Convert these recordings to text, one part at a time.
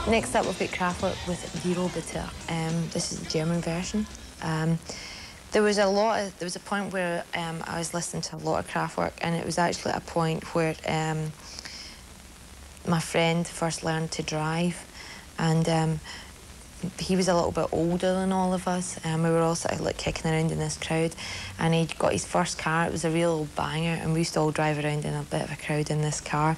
Next up, we've got Kraftwerk with ihre. This is the German version. There was a point where I was listening to a lot of Kraftwerk, and it was actually a point where my friend first learned to drive, and he was a little bit older than all of us, and we were all sort of like kicking around in this crowd, and he got his first car. It was a real old banger, and we used to all drive around in a bit of a crowd in this car,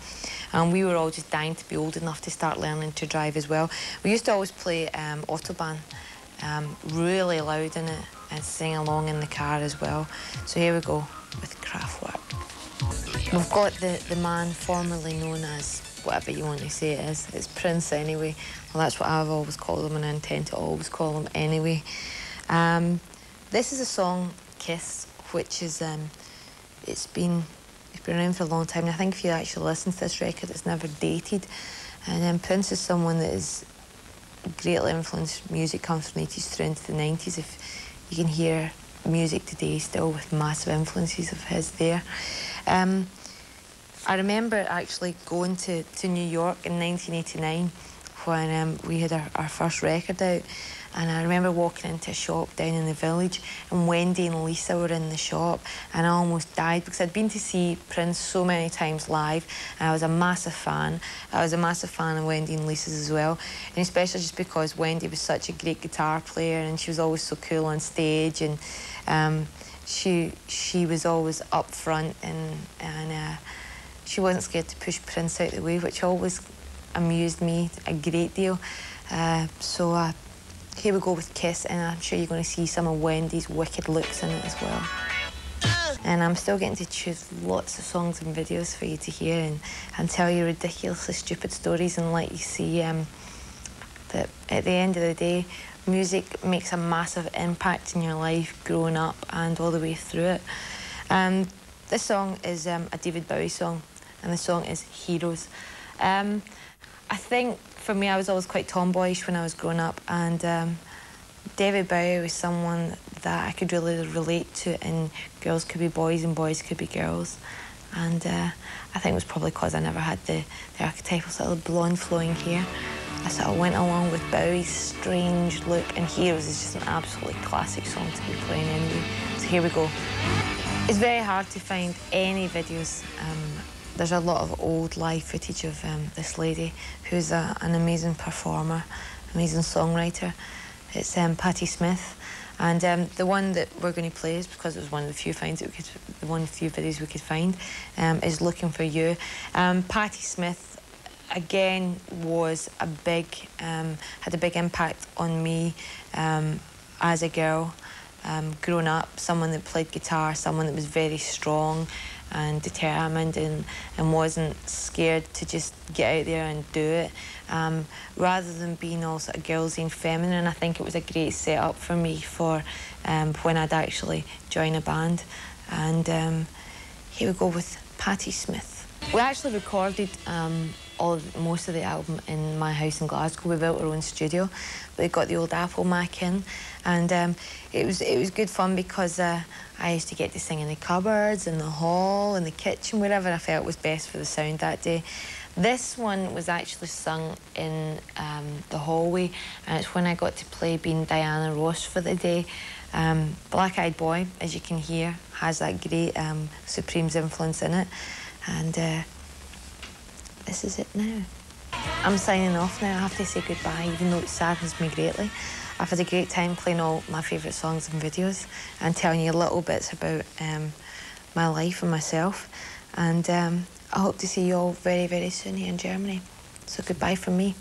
and we were all just dying to be old enough to start learning to drive as well. We used to always play Autobahn really loud in it and sing along in the car as well. So here we go with Kraftwerk. We've got the man formerly known as whatever you want to say it is. It's Prince anyway. Well, that's what I've always called him, and I intend to always call him anyway. This is a song, Kiss, which is it's been around for a long time. And I think if you actually listen to this record, it's never dated. And Prince is someone that is greatly influenced music, comes from the 80s through into the 90s. If you can hear music today still with massive influences of his there. I remember actually going to New York in 1989 when we had our first record out, and I remember walking into a shop down in the village, and Wendy and Lisa were in the shop, and I almost died because I'd been to see Prince so many times live, and I was a massive fan. I was a massive fan of Wendy and Lisa's as well, and especially just because Wendy was such a great guitar player, and she was always so cool on stage, and she was always up front, and she wasn't scared to push Prince out the way, which always amused me a great deal. So here we go with Kiss, and I'm sure you're going to see some of Wendy's wicked looks in it as well. And I'm still getting to choose lots of songs and videos for you to hear and tell you ridiculously stupid stories and let you see that at the end of the day, music makes a massive impact in your life growing up and all the way through it. This song is a David Bowie song, and the song is Heroes. I think for me, I was always quite tomboyish when I was growing up, and David Bowie was someone that I could really relate to, and girls could be boys and boys could be girls. And I think it was probably because I never had the archetypal sort of blonde flowing hair. I sort of went along with Bowie's strange look, and Heroes is just an absolutely classic song to be playing anyway. So here we go. It's very hard to find any videos. There's a lot of old live footage of this lady who's an amazing performer, amazing songwriter. It's Patti Smith, and the one that we're going to play is because it was one of the few videos we could find, is Looking for You. Patti Smith, again, was a big, had a big impact on me as a girl. Growing up, someone that played guitar, someone that was very strong and determined and wasn't scared to just get out there and do it. Rather than being all sort of girlsy and feminine, I think it was a great setup for me for when I'd actually join a band. And here we go with Patti Smith. We actually recorded most of the album in my house in Glasgow. We built our own studio. We got the old Apple Mac in, and it was good fun because I used to get to sing in the cupboards, in the hall, in the kitchen, wherever I felt was best for the sound that day. This one was actually sung in the hallway, and it's when I got to play being Diana Ross for the day. Black Eyed Boy, as you can hear, has that great Supremes influence in it, and this is it now. I'm signing off now. I have to say goodbye, even though it saddens me greatly. I've had a great time playing all my favourite songs and videos and telling you little bits about my life and myself. And I hope to see you all very, very soon here in Germany. So goodbye from me.